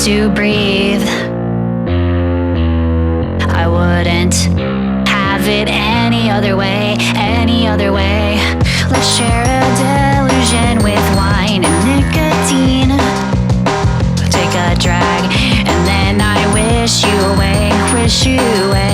to breathe. I wouldn't have it any other way, any other way. Let's share a delusion with wine and nicotine. Take a drag and then I wish you away, wish you away.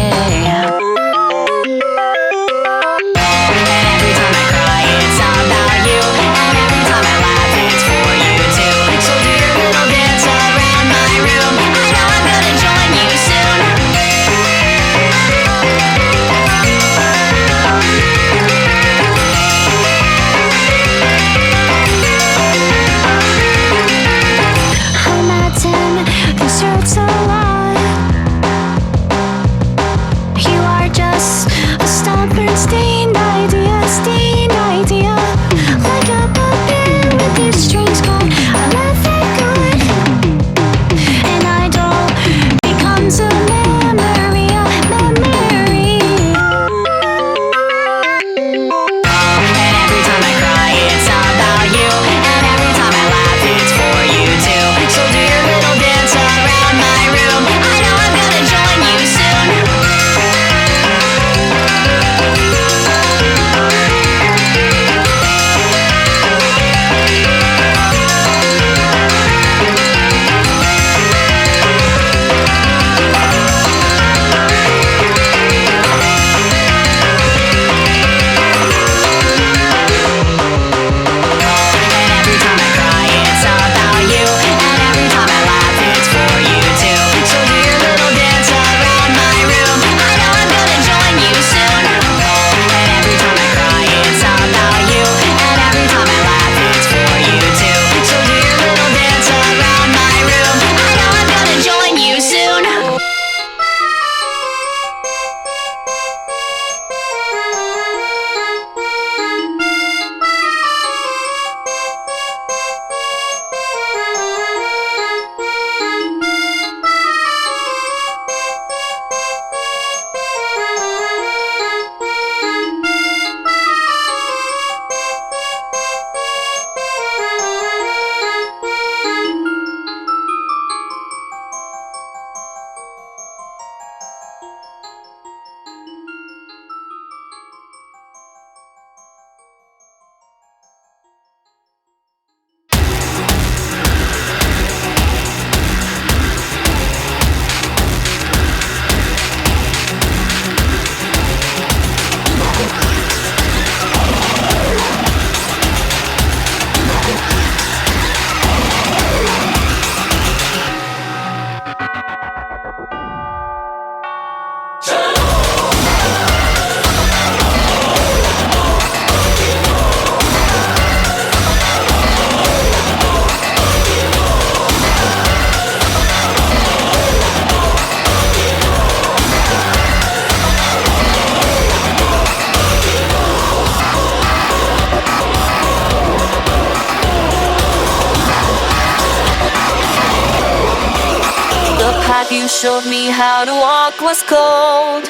You showed me how to walk was cold.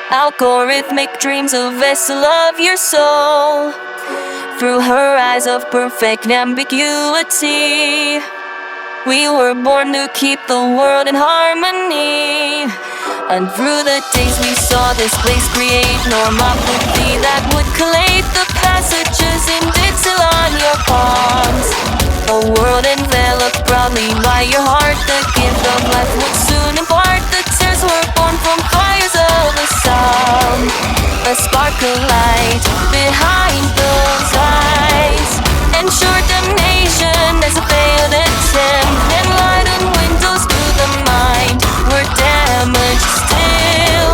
Algorithmic dreams, a vessel of your soul. Through her eyes of perfect ambiguity, we were born to keep the world in harmony. And through the days we saw this place create normopathy that would collate the passages indexed on your palms. A world enveloped proudly by your heart. The gift of life would soon impart. The tears were born from fires of the sound. A spark of light behind those eyes ensured damnation as a failed attempt. Enlightened windows to the mind were damaged still,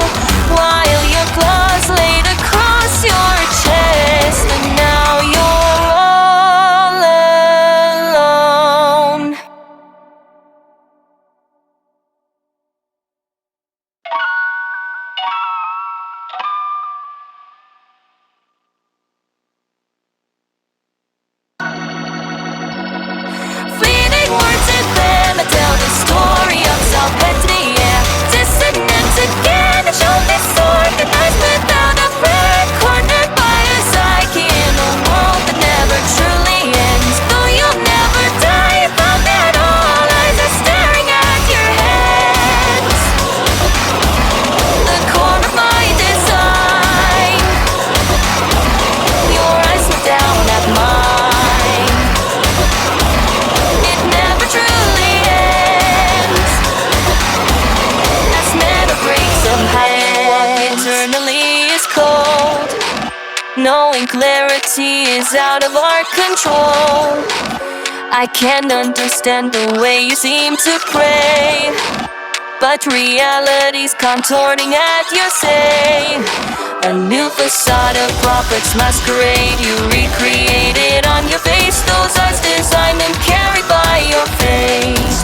while your claws laid across your chest. And now you're all alone. knowing clarity is out of our control. I can't understand the way you seem to pray, but reality's contorting at your say. A new facade of prophets masquerade, you recreated on your face. Those eyes designed and carried by your face.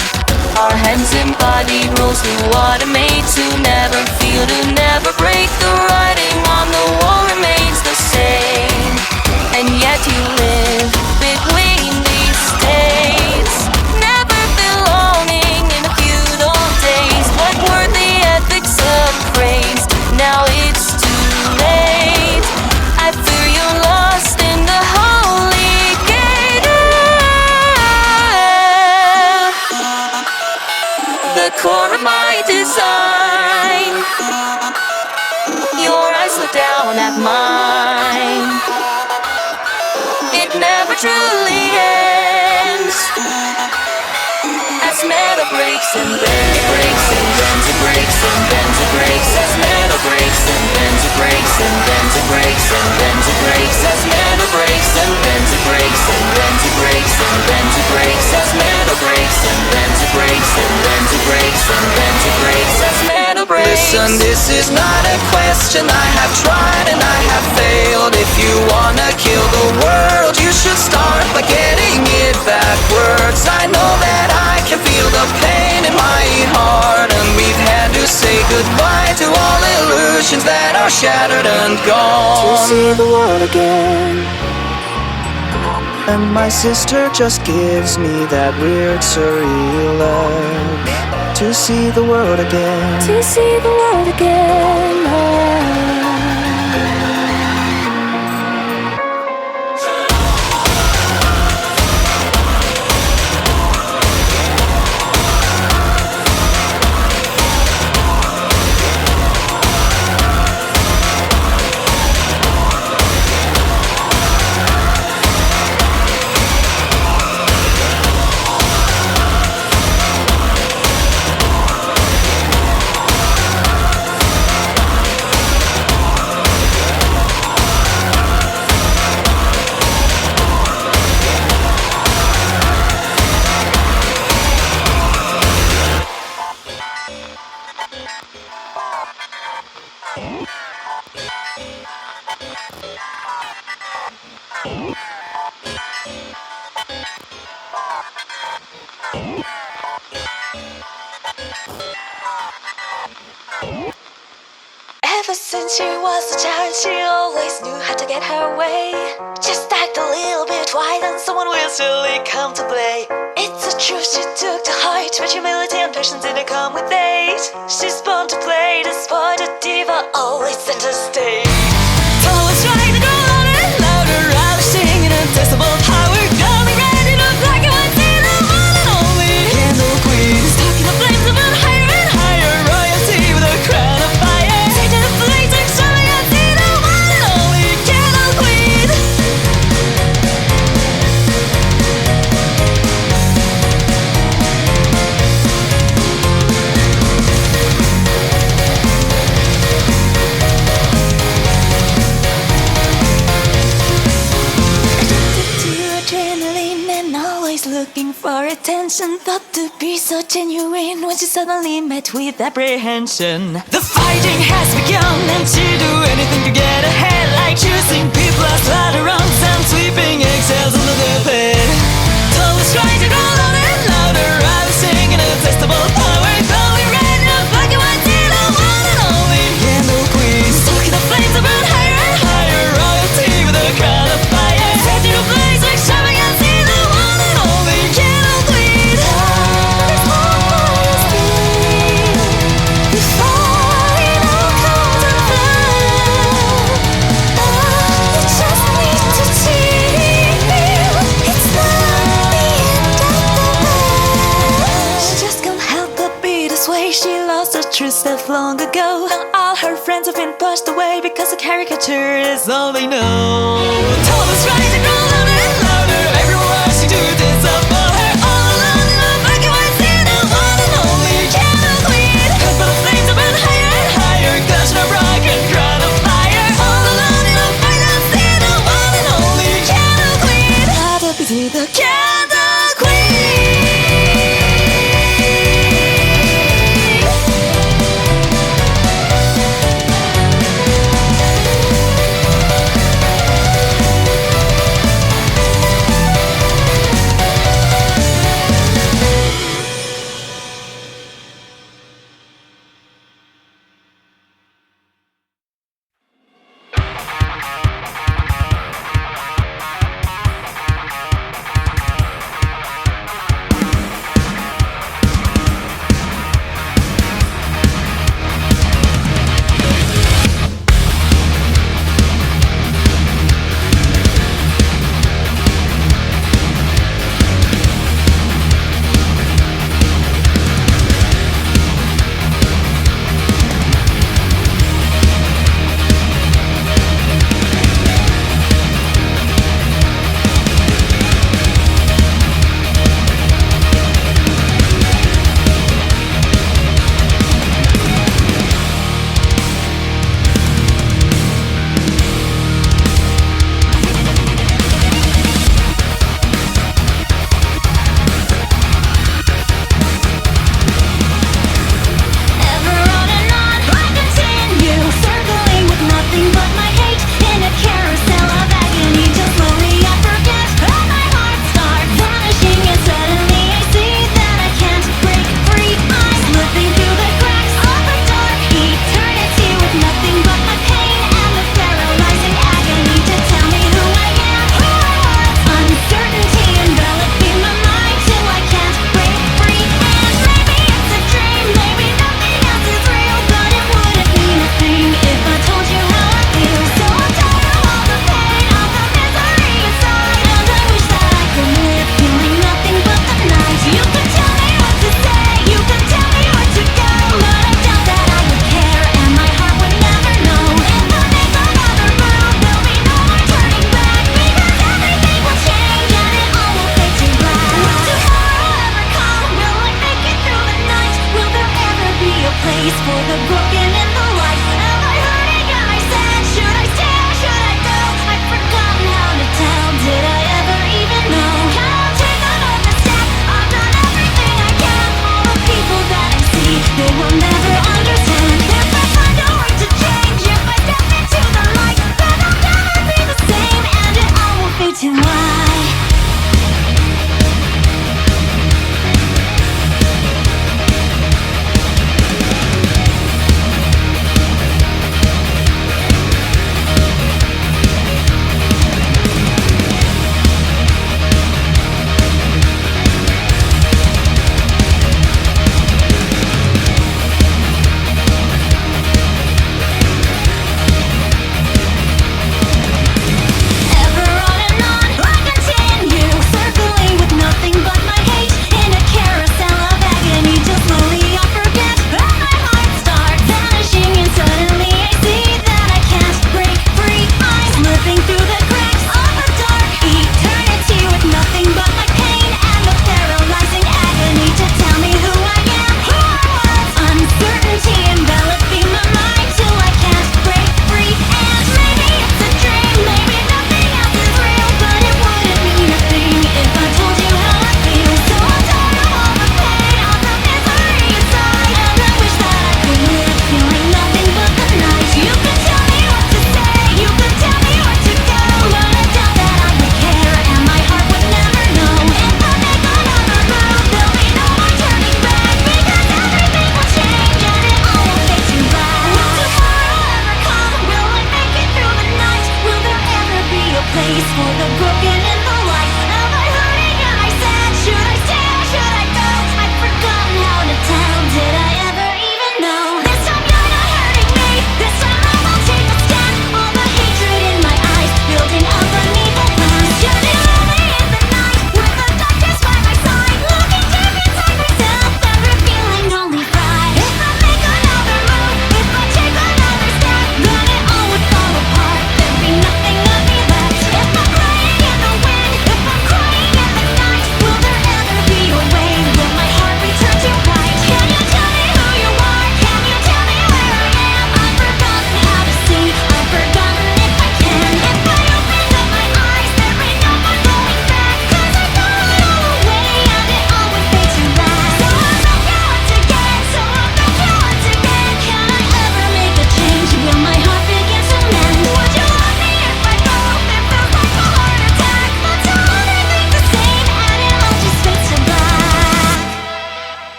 Our hands embodied rules to automate, to never feel, to never break. The writing on the wall remains the same, and yet you live between these states, never belonging in a feudal days. What were the ethics of praise? Now it's too late. I fear you're lost in the holy gate. The core of my design, your eyes look down at mine. It never truly ends, as metal breaks and bends, it breaks and bends, it breaks and bends, it breaks, as metal breaks and bends, it breaks and bends, it breaks and bends, it breaks, as metal breaks and bends, it breaks and bends, it breaks and bends, it breaks, as metal breaks and bends, it breaks and bends, it breaks and bends, it breaks, as metal breaks. Listen, this is not a question. I have tried and I have failed. If you wanna kill the world, you should start by getting it backwards. I know that I can feel the pain in my heart, and we've had to say goodbye to all illusions that are shattered and gone. To see the world again, and my sister just gives me that weird surreal look. To see the world again, To see the world again. Ever since she was a child, she always knew how to get her way. Just act a little bit wild and someone will surely come to play. It's a truth she took to heart, but humility and patience didn't come with age. She's born to play the sport, a diva, always center stage. Always trying to go louder and louder, ravishing in untestable power. Coming right in a black and white, see the one and only Candle Queen. Stuck in the flames of burn higher and higher, royalty with a crown of fire. Take to the flames and shine and see the one and only Candle Queen. Looking for attention, thought to be so genuine, when she suddenly met with apprehension. The fighting has begun, and she do anything to get ahead, like choosing people as ladder-rungs and sweeping eggshells under their bed. Always trying to go louder and louder, ravishing in irresistible power. Going red in a black and white, see the one and only Candle Queen. Stoking the flames that burn higher and higher, royalty with a crown of fire. Set in a blaze like shoving and see the one and only Candle Queen. There's always been before it all comes undone. You just need to feel it's not the end of the world. She just can't help but be this way. She lost her true self long ago. Now all her friends have been pushed away because a caricature is all they know. Told us right to go louder and louder. Everyone rushing to disappoint her. All alone in a black and white, see the one and only Candle Queen. Cut by the flames that burn higher and higher, clutching a rock and crown of fire. All alone in a fight and see the reason why.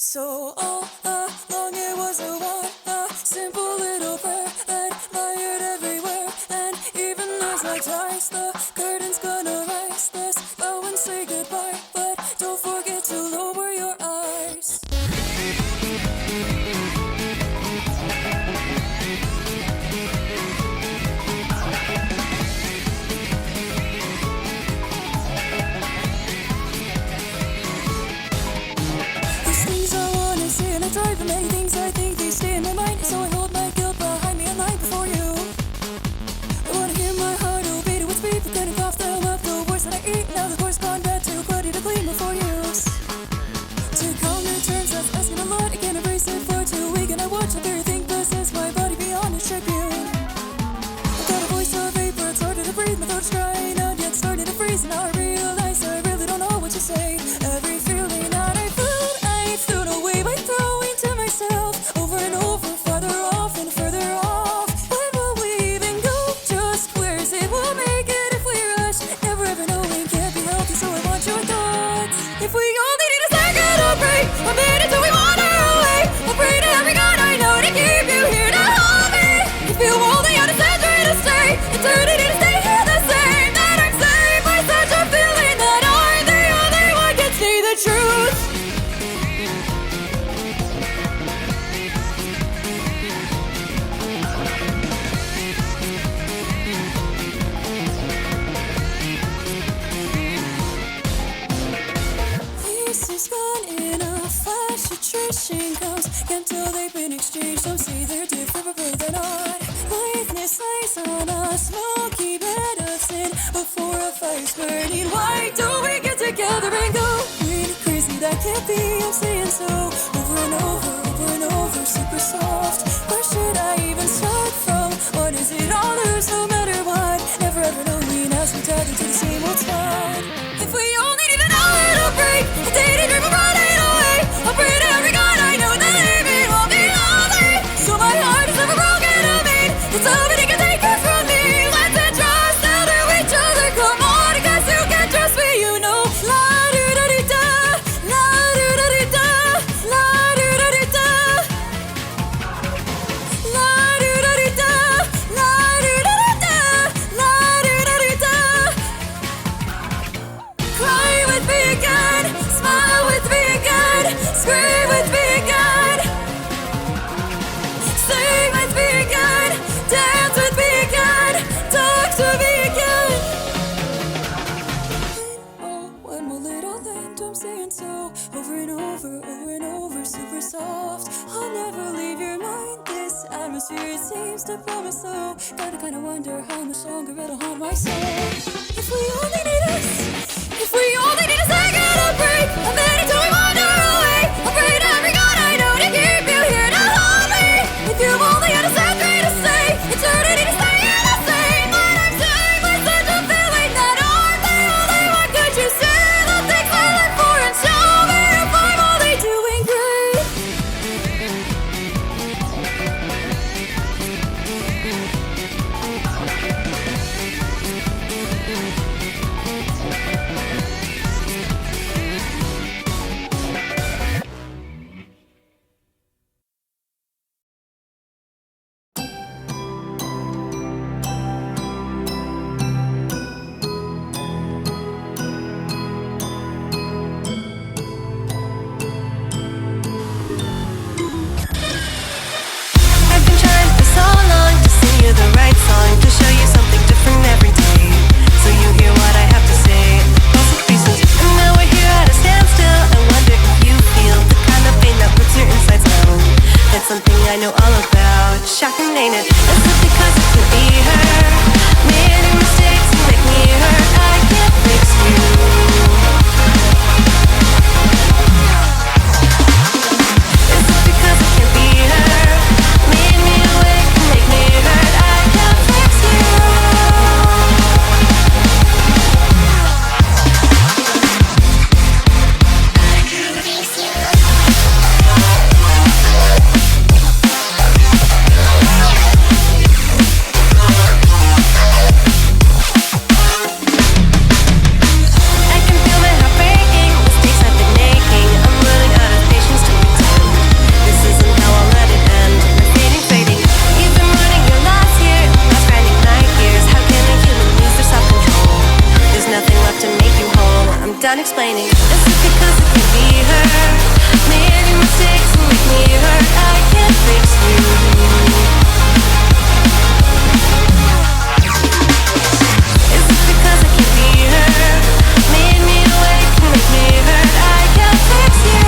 So all along it was a simple little prayer that fired everywhere. And even as I rise, the curtain's gonna rise. Let's go and say goodbye, but don't forget to lower your eyes. These things I wanna say and I try for many things I think they stay in my mind. So I hold my guilt behind me and lie before you. I wanna hear my heart obey to its beat, but then I cough them up the words that I eat. Now the course gone bad too bloody to clean before use. To come to terms, that's asking a lot. I can't embrace it for too weak, and I watch the very thing possess my body beyond its tribune. I've got a voice of vapor, it's harder to breathe. My throat's drying out, yet starting to freeze. And now I realize I really don't know what you say. Every feeling that I threw it away by throwing to myself over and over, farther off and further off. Where will we even go? Just where is it? We'll make it if we rush. Never ever knowing can't be healthy, so I want your thoughts. If we only need a second of break, a minute till we wander away. I pray to every God I know to keep you here to hold me. If you only had a century to stay, eternity to stay here the same. That I'm saved by such a feeling that I'm the only one can see the truth. Peace is gone in a flash, attrition comes. Can't tell they've been exchanged. Some say they're different, but they're not. Lightness lies on a smoky bed of sin before a fire's burning. Why don't we get together and go? Really crazy, that can't be. I'm saying so over and over, super soft. Where should I even start from? What is it all lose no matter what? Never ever knowing as we dive into the same old spot. If we only need an hour to break, a day to dream of running away. I'll pray to every God I know that leaving won't be lonely. So my heart is a this fear, it seems to fill my soul. Gotta kinda wonder how much longer it'll haunt my soul. If we only need us, if we only need a second to break, a minute till we wander away. I'll pray to every god I know to keep you here to hold me. If you've only had a sad thing to say, eternity to stay in the same. But I'm saying with such a feeling that aren't the only one. Could you say the things I live for and show me if I'm only doing great? I've been trying for so long to sing you the right song, to show you something different every day, so you hear what I have to say. Lots of reasons, and now we're here at a standstill. I wonder if you feel the kind of pain that puts your insides down. That's something I know all about. Shocking, ain't it? Is it because it could be her? Many mistakes you make me hurt. I can't fix you. Is it because it can't be her? Made me awake and make me hurt. I can't fix you. I can feel my heart breaking, mistakes I've been making. I'm running out of patience to pretend. This isn't how I'll let it end. We're fading, fading. You've been running your last year, last grinding night years. How can a human lose their self-control? There's nothing left to make you whole. I'm done explaining. Is it because it can be her? Many mistakes and make me hurt. I can't fix you. Is it because it can be her? Made me awake and make me hurt. I can't fix you.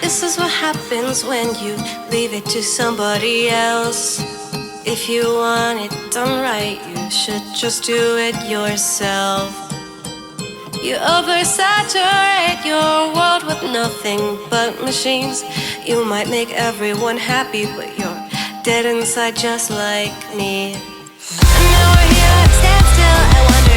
This is what happens when you leave it to somebody else. If you want it done right, you should just do it yourself. You oversaturate your world with nothing but machines. You might make everyone happy, but you're dead inside just like me. And now we're here at a standstill. I wonder